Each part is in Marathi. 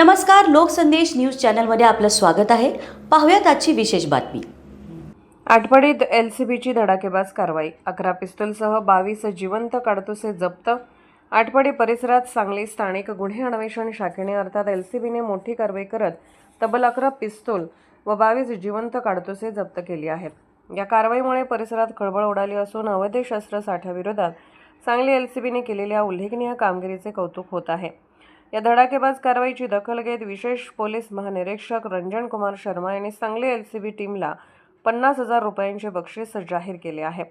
नमस्कार, लोकसंदेश न्यूज चॅनलमध्ये आपलं स्वागत आहे। पाहूयात आजची विशेष बातमी। आटपाडीत एलसीबीची धडाकेबाज कारवाई, 11 पिस्तूलसह 22 जिवंत काडतुसे जप्त। आटपाडी परिसरात सांगली स्थानिक गुन्हे अन्वेषण शाखेने अर्थात एलसीबीने मोठी कारवाई करत तब्बल 11 पिस्तूल व 22 जिवंत काडतुसे जप्त केली आहेत। या कारवाईमुळे परिसरात खळबळ उडाली असून अवैध शस्त्रसाठ्याविरोधात सांगली एलसीबीने केलेल्या उल्लेखनीय कामगिरीचे कौतुक होत आहे। या धडाकेबाज कारवाईची दखल घेत विशेष पोलीस महानिरीक्षक रंजन कुमार शर्मा यांनी सांगली एलसीबी टीमला 50,000 रुपयांचे बक्षीस जाहीर केले आहे।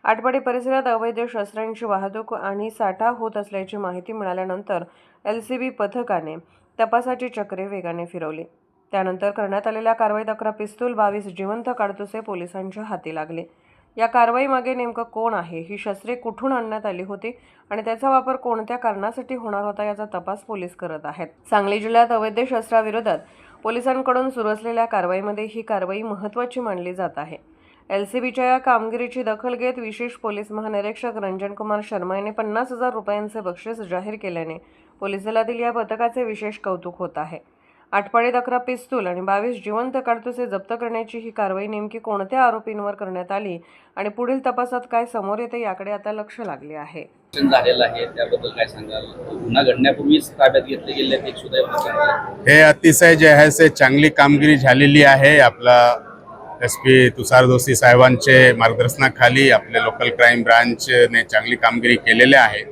आटपाडी परिसरात अवैध शस्त्रांची वाहतूक आणि साठा होत असल्याची माहिती मिळाल्यानंतर एलसीबी पथकाने तपासाची चक्रे वेगाने फिरवली। त्यानंतर करण्यात आलेल्या कारवाईत 11 पिस्तूल 22 जिवंत काडतुसे पोलिसांच्या हाती लागले। या कारवाईमागे नेमकं कोण आहे, ही शस्त्रे कुठून आणण्यात आली होती आणि त्याचा वापर कोणत्या कारणासाठी होणार होता याचा तपास पोलीस करत आहेत। सांगली जिल्ह्यात अवैध शस्त्राविरोधात पोलिसांकडून सुरू असलेल्या कारवाईमध्ये ही कारवाई महत्त्वाची मानली जात आहे। एलसीबीच्या या कामगिरीची दखल घेत विशेष पोलीस महानिरीक्षक रंजन कुमार शर्मा यांनी 50,000 रुपयांचे बक्षीस जाहीर केल्याने पोलीस दलातील या पथकाचे विशेष कौतुक होत आहे। आटपाडीत 11 पिस्तूल आणि 22 जिवंत काडतुसे जप्त करण्याची ही कारवाई नेमकी कोणत्या आरोपींवर करण्यात आली आणि पुढील तपासात काय समोर येते याकडे आता लक्ष लागले आहे। झालेला आहे त्याबद्दल काय सांगाल? गुन्हा घडण्यापूर्वीच ताब्यात घेतले गेले ते सुद्धा हे अतिशय जे आहे से चांगली कामगिरी झालेली आहे। आपला एसपी तुषार जोशी साहेबांचे मार्गदर्शनाखाली आपले लोकल क्राईम ब्रांचने चांगली कामगिरी केलेली आहे।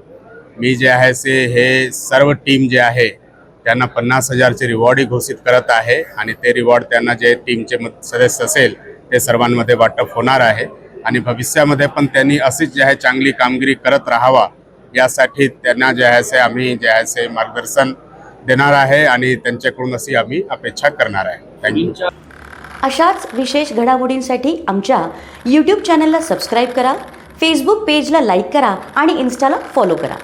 मी जे आहे से हे सर्व टीम जे आहे त्यांना 50,000चे रिवॉर्ड घोषित करत आहे आणि ते रिवॉर्ड त्यांना जे टीमचे सदस्य असेल ते सर्वांमध्ये वाटप होणार आहे आणि भविष्यामध्ये पण त्यांनी अशीच जे आहे चांगली कामगिरी करत राहावा यासाठी त्यांना जे आहे से आम्ही जे आहे से मार्गदर्शन देणार आहे आणि त्यांच्याकडून अशी आम्ही अपेक्षा करणार आहे। थँक्यू। अशाच विशेष घडामोडींसाठी आमच्या YouTube चॅनलला सबस्क्राइब करा, Facebook पेजला लाईक करा आणि Instaला फॉलो करा।